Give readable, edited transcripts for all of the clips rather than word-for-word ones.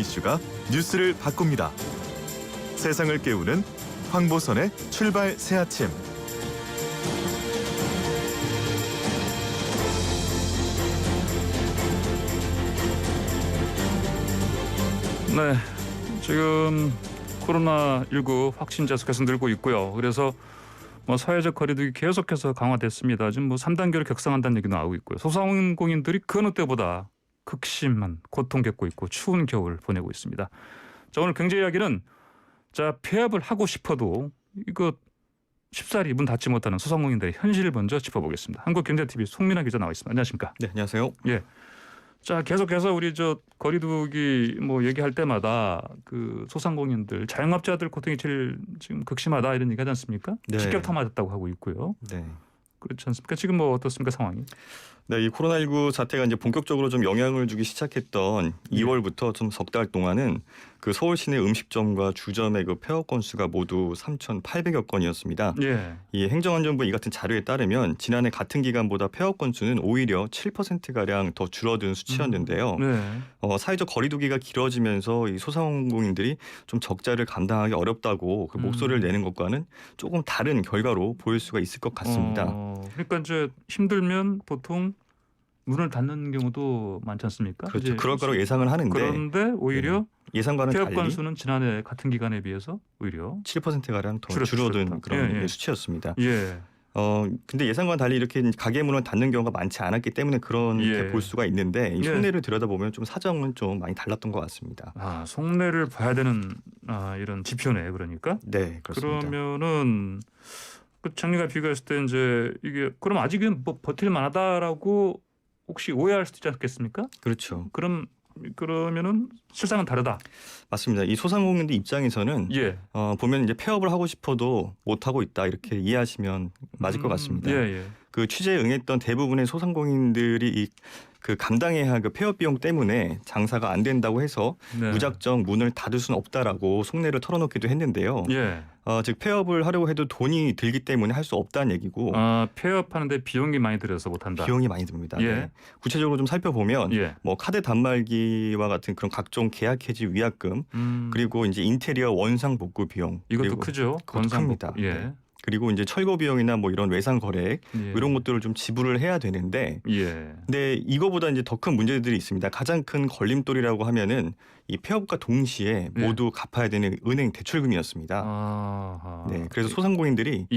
이슈가 뉴스를 바꿉니다. 세상을 깨우는 황보선의 출발 새아침. 네, 지금 코로나19 확진자 수 계속 늘고 있고요. 그래서 사회적 거리두기 계속해서 강화됐습니다. 지금 3단계로 격상한다는 얘기도 나오고 있고요. 소상공인들이 그 어느 때보다 극심한 고통 겪고 있고 추운 겨울 보내고 있습니다. 자, 오늘 경제 이야기는 폐업을 하고 싶어도 이거 쉽사리 문 닫지 못하는 소상공인들의 현실을 먼저 짚어보겠습니다. 한국경제TV 송민아 기자 나와 있습니다. 안녕하십니까? 네, 안녕하세요. 예. 자, 계속해서 우리 거리두기 얘기할 때마다 그 소상공인들, 자영업자들 고통이 제일 지금 극심하다 이런 얘기 하지 않습니까? 네. 직격탄 맞았다고 하고 있고요. 네. 그렇지 않습니까? 지금 어떻습니까 상황이? 네, 이 코로나19 사태가 이제 본격적으로 좀 영향을 주기 시작했던 2월부터 좀 석 달 동안은 그 서울 시내 음식점과 주점의 그 폐업 건수가 모두 3,800여 건이었습니다. 예. 이 행정안전부 이 같은 자료에 따르면 지난해 같은 기간보다 폐업 건수는 오히려 7%가량 더 줄어든 수치였는데요. 네. 사회적 거리두기가 길어지면서 이 소상공인들이 좀 적자를 감당하기 어렵다고 그 목소리를 내는 것과는 조금 다른 결과로 보일 수가 있을 것 같습니다. 그러니까 이제 힘들면 보통 문을 닫는 경우도 많지 않습니까? 그렇죠. 그럴 거라고 예상을 하는데 그런데 오히려 예상과는 폐업 달리 건수는 지난해 같은 기간에 비해서 오히려 7%가량 더 줄었다. 줄어든 그런 예. 수치였습니다. 예. 근데 예상과는 달리 이렇게 가게 문을 닫는 경우가 많지 않았기 때문에 그렇게 볼 수가 있는데 이 속내를 들여다보면 좀 사정은 좀 많이 달랐던 것 같습니다. 속내를 봐야 되는 이런 지표네 그러니까. 네, 그렇습니다. 그러면은 그 작년과 비교했을 때 이제 이게 그럼 아직은 버틸 만하다라고 혹시 오해할 수도 있지 않겠습니까? 그렇죠. 그러면은 실상은 다르다. 맞습니다. 이 소상공인들 입장에서는 예. 보면 이제 폐업을 하고 싶어도 못 하고 있다 이렇게 이해하시면 맞을 것 같습니다. 예. 그 취재에 응했던 대부분의 소상공인들이 그 감당해야 할 그 폐업 비용 때문에 장사가 안 된다고 해서 네. 무작정 문을 닫을 수는 없다라고 속내를 털어놓기도 했는데요. 예. 즉 폐업을 하려고 해도 돈이 들기 때문에 할 수 없다는 얘기고 폐업하는데 비용이 많이 들어서 못한다. 비용이 많이 듭니다. 예. 네. 구체적으로 좀 살펴보면 예. 카드 단말기와 같은 그런 각종 계약 해지 위약금 그리고 이제 인테리어 원상 복구 비용 이것도 그리고 크죠. 그것도 큽니다. 예. 네. 그리고 이제 철거 비용이나 이런 외상 거래 예. 이런 것들을 좀 지불을 해야 되는데 예. 근데 이거보다 이제 더 큰 문제들이 있습니다. 가장 큰 걸림돌이라고 하면은 이 폐업과 동시에 모두 갚아야 되는 은행 대출금이었습니다. 네, 그래서 소상공인들이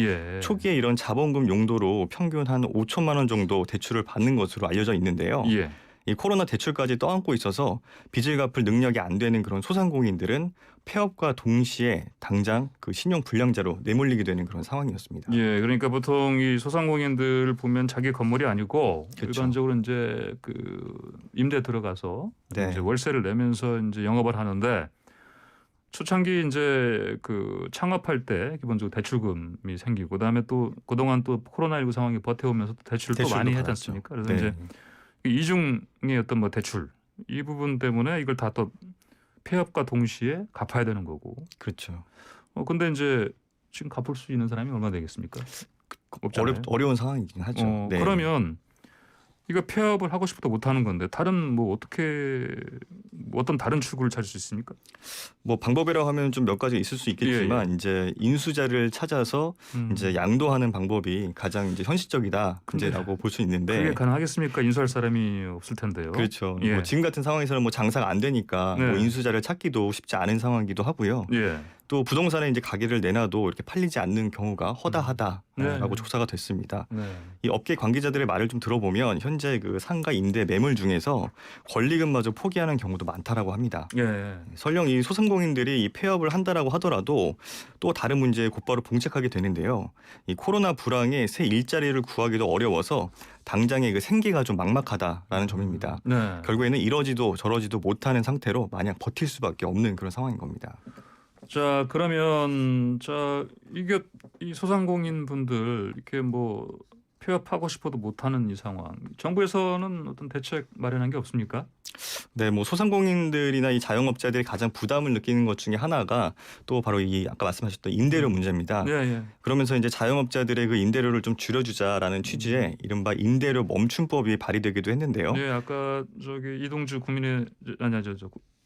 초기에 이런 자본금 용도로 평균 한 5천만 원 정도 대출을 받는 것으로 알려져 있는데요. 예. 이 코로나 대출까지 떠안고 있어서 빚을 갚을 능력이 안 되는 그런 소상공인들은 폐업과 동시에 당장 그 신용 불량자로 내몰리게 되는 그런 상황이었습니다. 예, 그러니까 보통 이 소상공인들 보면 자기 건물이 아니고 그렇죠. 일반적으로 이제 그 임대 들어가서 네. 이제 월세를 내면서 이제 영업을 하는데 초창기 이제 그 창업할 때 기본적으로 대출금이 생기고 그다음에 또 그동안 또 코로나19 상황이 버텨오면서 대출을 또 많이 하지 않습니까? 그래서 네. 이제 이중의 어떤 대출 이 부분 때문에 이걸 다 또 폐업과 동시에 갚아야 되는 거고. 그렇죠. 근데 이제 지금 갚을 수 있는 사람이 얼마나 되겠습니까? 없잖아요. 어려운 상황이긴 하죠. 네. 그러면 이거 폐업을 하고 싶어도 못 하는 건데 다른 어떤 다른 출구를 찾을 수 있습니까? 방법이라고 하면 좀 몇 가지 있을 수 있겠지만 이제 인수자를 찾아서 이제 양도하는 방법이 가장 이제 현실적이다 문제라고 볼 수 있는데 그게 가능하겠습니까? 인수할 사람이 없을 텐데요. 그렇죠. 지금 같은 상황에서는 장사가 안 되니까 인수자를 찾기도 쉽지 않은 상황이기도 하고요. 예. 또 부동산에 이제 가게를 내놔도 이렇게 팔리지 않는 경우가 허다하다라고 조사가 됐습니다. 네. 이 업계 관계자들의 말을 좀 들어보면 현재 그 상가 임대 매물 중에서 권리금마저 포기하는 경우도 많다라고 합니다. 예. 설령 이 소상공인들이 이 폐업을 한다라고 하더라도 또 다른 문제에 곧바로 봉착하게 되는데요. 이 코로나 불황에 새 일자리를 구하기도 어려워서 당장의 그 생계가 좀 막막하다라는 점입니다. 네. 결국에는 이러지도 저러지도 못하는 상태로 마냥 버틸 수밖에 없는 그런 상황인 겁니다. 자, 그러면 이게 이 소상공인 분들 이렇게 폐업하고 싶어도 못하는 이 상황. 정부에서는 어떤 대책 마련한 게 없습니까? 네, 소상공인들이나 이 자영업자들이 가장 부담을 느끼는 것 중에 하나가 또 바로 이 아까 말씀하셨던 임대료 문제입니다. 예. 그러면서 이제 자영업자들의 그 임대료를 좀 줄여주자라는 취지의 이른바 임대료 멈춤법이 발의되기도 했는데요. 네, 아까 이동주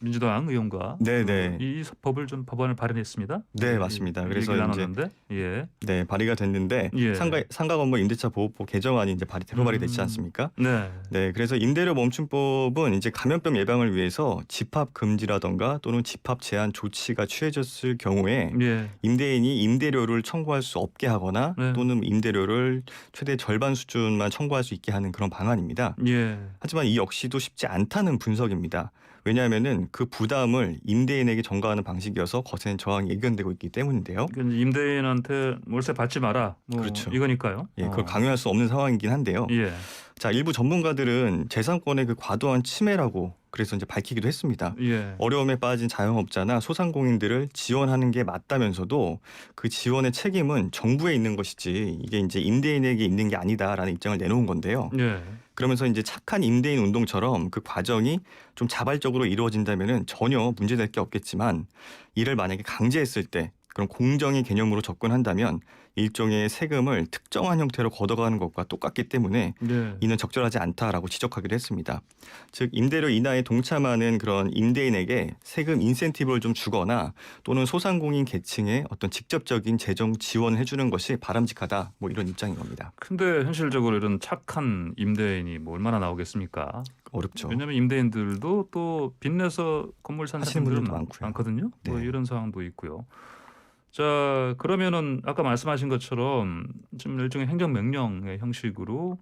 민주당 의원과 네네. 이 법을 좀 법안을 발의했습니다. 네, 맞습니다. 그래서 이제 예. 네, 발의가 됐는데 예. 상가 건물 임대차 보호법 개정안이 이제 대표 발의됐지 않습니까? 네. 네, 그래서 임대료 멈춤법은 이제 감염병 예방을 위해서 집합 금지라던가 또는 집합 제한 조치가 취해졌을 경우에 예. 임대인이 임대료를 청구할 수 없게 하거나 네. 또는 임대료를 최대 절반 수준만 청구할 수 있게 하는 그런 방안입니다. 예. 하지만 이 역시도 쉽지 않다는 분석입니다. 왜냐하면은 그 부담을 임대인에게 전가하는 방식이어서 거센 저항이 예견되고 있기 때문인데요. 그러니까 임대인한테 월세 받지 마라. 뭐 그렇죠. 이거니까요. 예, 그걸 강요할 수 없는 상황이긴 한데요. 예. 자, 일부 전문가들은 재산권의 그 과도한 침해라고 그래서 이제 밝히기도 했습니다. 예. 어려움에 빠진 자영업자나 소상공인들을 지원하는 게 맞다면서도 그 지원의 책임은 정부에 있는 것이지 이게 이제 임대인에게 있는 게 아니다라는 입장을 내놓은 건데요. 예. 그러면서 이제 착한 임대인 운동처럼 그 과정이 좀 자발적으로 이루어진다면은 전혀 문제될 게 없겠지만 이를 만약에 강제했을 때 그런 공정의 개념으로 접근한다면 일종의 세금을 특정한 형태로 걷어가는 것과 똑같기 때문에 네. 이는 적절하지 않다라고 지적하기도 했습니다. 즉 임대료 인하에 동참하는 그런 임대인에게 세금 인센티브를 좀 주거나 또는 소상공인 계층에 어떤 직접적인 재정 지원을 해주는 것이 바람직하다 뭐 이런 입장인 겁니다. 근데 현실적으로 이런 착한 임대인이 뭐 얼마나 나오겠습니까? 어렵죠. 왜냐하면 임대인들도 또 빚내서 건물 사는 하시는 분들은 분들도 많고요. 많거든요. 네. 뭐 이런 상황도 있고요. 자, 그러면은 아까 말씀하신 것처럼 좀 일종의 행정명령의 형식으로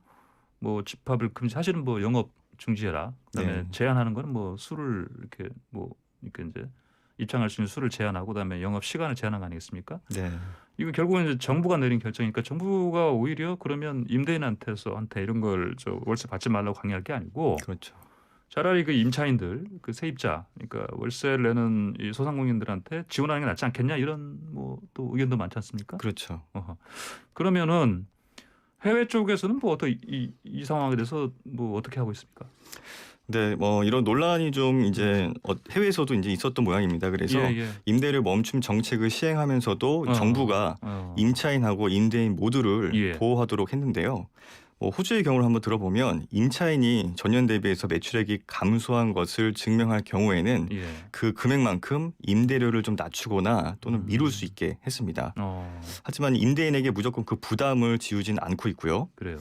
뭐 집합을 금지, 사실은 뭐 영업 중지해라. 그다음에 네. 제한하는 거는 뭐 술을 이렇게 이제 입장할 수 있는 술을 제한하고 그다음에 영업 시간을 제한한 거 아니겠습니까? 네. 이거 결국은 이제 정부가 내린 결정이니까 정부가 오히려 그러면 임대인한테 이런 걸 월세 받지 말라고 강요할 게 아니고 그렇죠. 차라리 그 임차인들, 그 세입자, 그러니까 월세를 내는 이 소상공인들한테 지원하는 게 낫지 않겠냐 이런 뭐 또 의견도 많지 않습니까? 그렇죠. 그러면은 해외 쪽에서는 뭐 어떻게 이 상황에 대해서 뭐 어떻게 하고 있습니까? 네, 뭐 이런 논란이 좀 이제 해외에서도 이제 있었던 모양입니다. 그래서 임대료 멈춤 정책을 시행하면서도 정부가 임차인하고 임대인 모두를 보호하도록 했는데요. 뭐 호주의 경우를 한번 들어보면 임차인이 전년 대비해서 매출액이 감소한 것을 증명할 경우에는 그 금액만큼 임대료를 좀 낮추거나 또는 미룰 수 있게 했습니다. 하지만 임대인에게 무조건 그 부담을 지우진 않고 있고요. 그래요.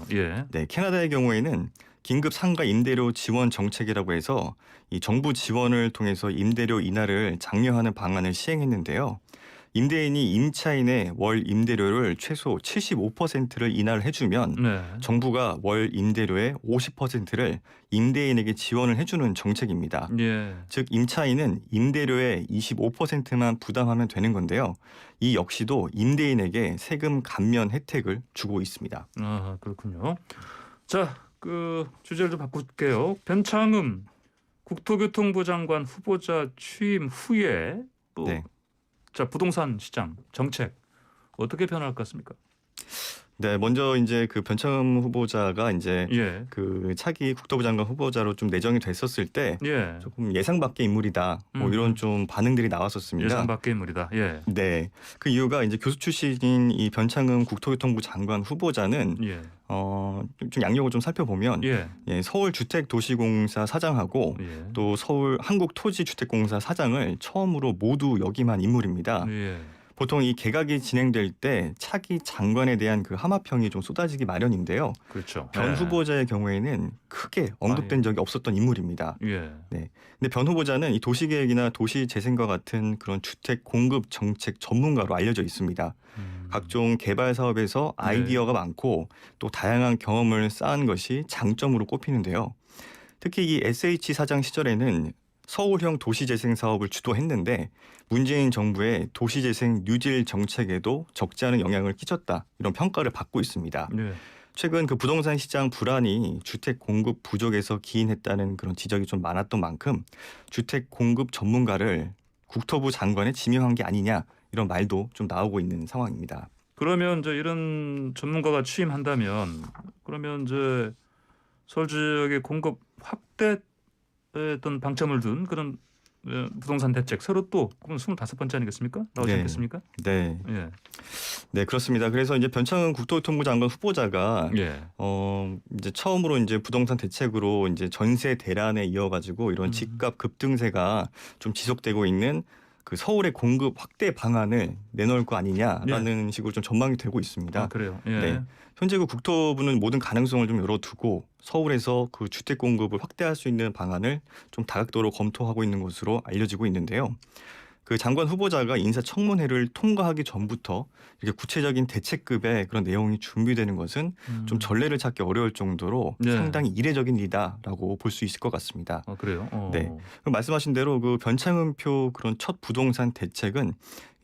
네, 캐나다의 경우에는 긴급 상가 임대료 지원 정책이라고 해서 이 정부 지원을 통해서 임대료 인하를 장려하는 방안을 시행했는데요. 임대인이 임차인의 월 임대료를 최소 75%를 인하를 해주면 정부가 월 임대료의 50%를 임대인에게 지원을 해주는 정책입니다. 즉 임차인은 임대료의 25%만 부담하면 되는 건데요. 이 역시도 임대인에게 세금 감면 혜택을 주고 있습니다. 아, 그렇군요. 자, 그 주제를 좀 바꿀게요. 변창흠 국토교통부 장관 후보자 취임 후에 자, 부동산 시장 정책 어떻게 변할 것 같습니까? 네, 먼저 이제 그 변창흠 후보자가 이제 그 차기 국토부 장관 후보자로 좀 내정이 됐었을 때 조금 예상 밖의 인물이다. 뭐 이런 좀 반응들이 나왔었습니다. 예상 밖의 인물이다. 네, 그 이유가 이제 교수 출신인 이 변창흠 국토교통부 장관 후보자는 좀 양력을 좀 살펴보면 서울주택도시공사 사장하고 또 서울 한국토지주택공사 사장을 처음으로 모두 역임한 인물입니다. 보통 이 개각이 진행될 때 차기 장관에 대한 그 하마평이 좀 쏟아지기 마련인데요. 그렇죠. 변 후보자의 경우에는 크게 언급된 적이 없었던 인물입니다. 네. 근데 변 후보자는 이 도시계획이나 도시재생과 같은 그런 주택 공급 정책 전문가로 알려져 있습니다. 각종 개발 사업에서 아이디어가 많고 또 다양한 경험을 쌓은 것이 장점으로 꼽히는데요. 특히 이 SH 사장 시절에는 서울형 도시재생 사업을 주도했는데 문재인 정부의 도시재생 뉴딜 정책에도 적지 않은 영향을 끼쳤다. 이런 평가를 받고 있습니다. 최근 그 부동산 시장 불안이 주택 공급 부족에서 기인했다는 그런 지적이 좀 많았던 만큼 주택 공급 전문가를 국토부 장관에 지명한 게 아니냐 이런 말도 좀 나오고 있는 상황입니다. 그러면 이제 이런 전문가가 취임한다면 그러면 이제 서울 지역의 공급 확대 어떤 방점을 둔 그런 부동산 대책 새로 또 25번째 아니겠습니까? 나오지 네. 않겠습니까? 네. 예. 네, 그렇습니다. 그래서 이제 변창흠 국토교통부 장관 후보자가 예. 이제 처음으로 이제 부동산 대책으로 이제 전세 대란에 이어가지고 이런 집값 급등세가 좀 지속되고 있는 그 서울의 공급 확대 방안을 내놓을 거 아니냐라는 식으로 좀 전망이 되고 있습니다. 아, 그래요. 예. 네. 현재 그 국토부는 모든 가능성을 좀 열어두고 서울에서 그 주택 공급을 확대할 수 있는 방안을 좀 다각도로 검토하고 있는 것으로 알려지고 있는데요. 그 장관 후보자가 인사청문회를 통과하기 전부터 이렇게 구체적인 대책급의 그런 내용이 준비되는 것은 좀 전례를 찾기 어려울 정도로 네. 상당히 이례적인 일이다라고 볼 수 있을 것 같습니다. 아, 그래요. 네. 그럼 말씀하신 대로 그 변창흠표 그런 첫 부동산 대책은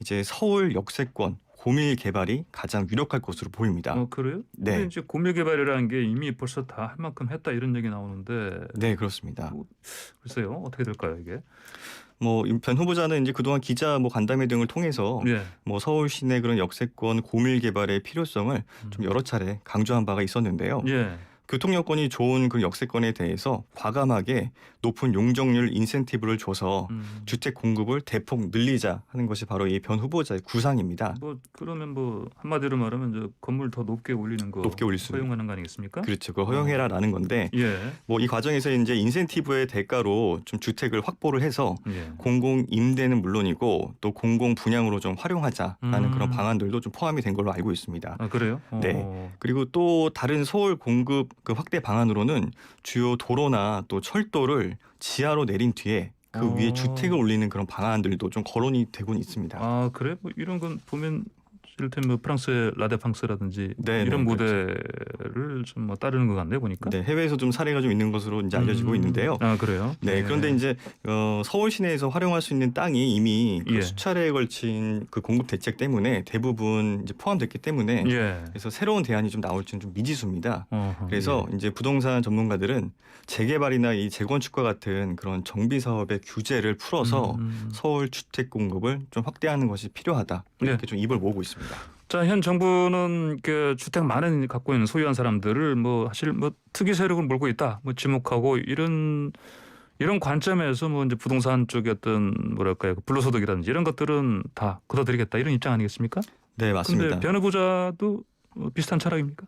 이제 서울 역세권 고밀 개발이 가장 유력할 것으로 보입니다. 그래요? 네. 근데 이제 고밀 개발이라는 게 이미 벌써 다 할 만큼 했다 이런 얘기 나오는데. 네, 그렇습니다. 글쎄요, 어떻게 될까요 이게? 뭐 변 후보자는 이제 그동안 기자 간담회 등을 통해서 예. 뭐 서울 시내 그런 역세권 고밀 개발의 필요성을 좀 여러 차례 강조한 바가 있었는데요. 예. 교통 여건이 좋은 그 역세권에 대해서 과감하게 높은 용적률 인센티브를 줘서 주택 공급을 대폭 늘리자 하는 것이 바로 이 변 후보자의 구상입니다. 뭐 그러면 뭐 한마디로 말하면 이제 건물 더 높게 올리는 거 높게 올릴 수 허용하는 거 아니겠습니까? 그렇죠. 그걸 허용해라라는 건데 예. 뭐 이 과정에서 이제 인센티브의 대가로 좀 주택을 확보를 해서 예. 공공 임대는 물론이고 또 공공 분양으로 좀 활용하자라는 그런 방안들도 좀 포함이 된 걸로 알고 있습니다. 아, 그래요? 네. 그리고 또 다른 서울 공급 그 확대 방안으로는 주요 도로나 또 철도를 지하로 내린 뒤에 그 위에 주택을 올리는 그런 방안들도 좀 거론이 되고는 있습니다. 아, 그래? 뭐 이런 건 보면 이를테면 뭐 프랑스의 라데팡스라든지 네, 이런 네, 모델을 좀 뭐 따르는 것 같네요 보니까. 네, 해외에서 좀 사례가 좀 있는 것으로 이제 알려지고 있는데요. 아, 그래요? 네, 그런데 이제 서울 시내에서 활용할 수 있는 땅이 이미 그 예. 수차례에 걸친 그 공급 대책 때문에 대부분 이제 포함됐기 때문에 예. 그래서 새로운 대안이 좀 나올지는 좀 미지수입니다. 어허, 그래서 이제 부동산 전문가들은 재개발이나 이 재건축과 같은 그런 정비 사업의 규제를 풀어서 서울 주택 공급을 좀 확대하는 것이 필요하다 이렇게 좀 입을 모으고 있습니다. 자, 현 정부는 그 주택 많은 갖고 있는 소유한 사람들을 뭐 사실 뭐 특이 세력을 몰고 있다, 뭐 지목하고 이런 관점에서 뭐 이제 부동산 쪽의 어떤 뭐랄까요, 불로소득이라든지 이런 것들은 다 걷어들이겠다 이런 입장 아니겠습니까? 네, 맞습니다. 그런데 변 후보자도 비슷한 철학입니까?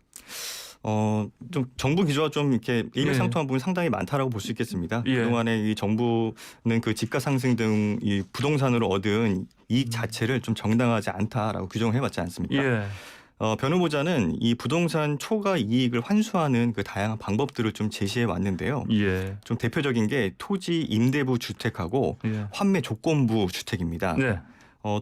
좀 정부 기조와 좀 이렇게 일맥상통한 부분이 상당히 많다라고 볼 수 있겠습니다. 예. 그동안에 이 정부는 그 집가 상승 등 이 부동산으로 얻은 이익 자체를 좀 정당하지 않다라고 규정을 해왔지 않습니까? 예. 변 후보자는 이 부동산 초과 이익을 환수하는 그 다양한 방법들을 좀 제시해 왔는데요. 예. 좀 대표적인 게 토지 임대부 주택하고 예. 환매 조건부 주택입니다. 네.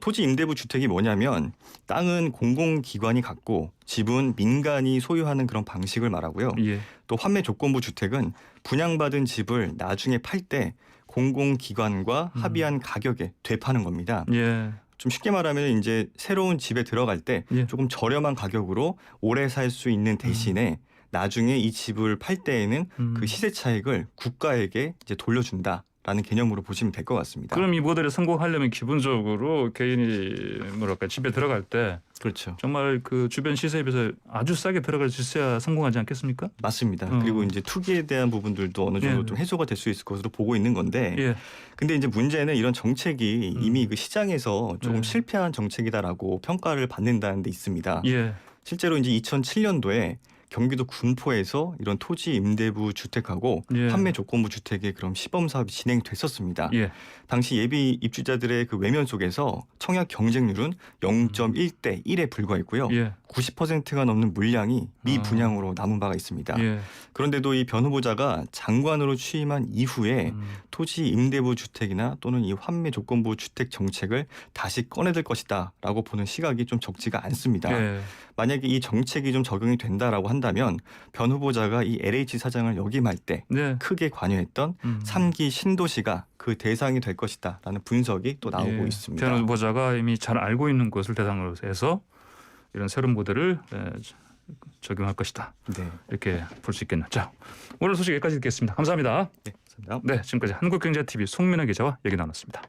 토지 임대부 주택이 뭐냐면 땅은 공공기관이 갖고 집은 민간이 소유하는 그런 방식을 말하고요. 예. 또 환매 조건부 주택은 분양받은 집을 나중에 팔 때 공공기관과 합의한 가격에 되파는 겁니다. 예. 좀 쉽게 말하면 이제 새로운 집에 들어갈 때 예. 조금 저렴한 가격으로 오래 살 수 있는 대신에 나중에 이 집을 팔 때에는 그 시세 차익을 국가에게 이제 돌려준다라는 개념으로 보시면 될 것 같습니다. 그럼 이 모델에 성공하려면 기본적으로 개인이 뭐랄까 집에 들어갈 때 그렇죠. 정말 그 주변 시세에 비해서 아주 싸게 들어갈 수 있어야 성공하지 않겠습니까? 맞습니다. 그리고 이제 투기에 대한 부분들도 어느 정도 예. 좀 해소가 될 수 있을 것으로 보고 있는 건데 예. 근데 이제 문제는 이런 정책이 이미 그 시장에서 조금 네. 실패한 정책이다라고 평가를 받는다는 데 있습니다. 예. 실제로 이제 2007년도에 경기도 군포에서 이런 토지 임대부 주택하고 예. 판매 조건부 주택의 그런 시범 사업이 진행됐었습니다. 예. 당시 예비 입주자들의 그 외면 속에서 청약 경쟁률은 0.1대 1에 불과했고요. 예. 90%가 넘는 물량이 미분양으로 남은 바가 있습니다. 예. 그런데도 이 변 후보자가 장관으로 취임한 이후에 토지 임대부 주택이나 또는 이 환매 조건부 주택 정책을 다시 꺼내들 것이다라고 보는 시각이 좀 적지가 않습니다. 예. 만약에 이 정책이 좀 적용이 된다라고 한다면 변 후보자가 이 LH 사장을 역임할 때 네. 크게 관여했던 3기 신도시가 그 대상이 될 것이다라는 분석이 또 나오고 예. 있습니다. 변 후보자가 이미 잘 알고 있는 것을 대상으로 해서 이런 새로운 모델을 적용할 것이다. 네. 이렇게 볼 수 있겠네요. 자, 오늘 소식 여기까지 듣겠습니다. 감사합니다. 네, 감사합니다. 네, 지금까지 한국경제TV 송민아 기자와 얘기 나눴습니다.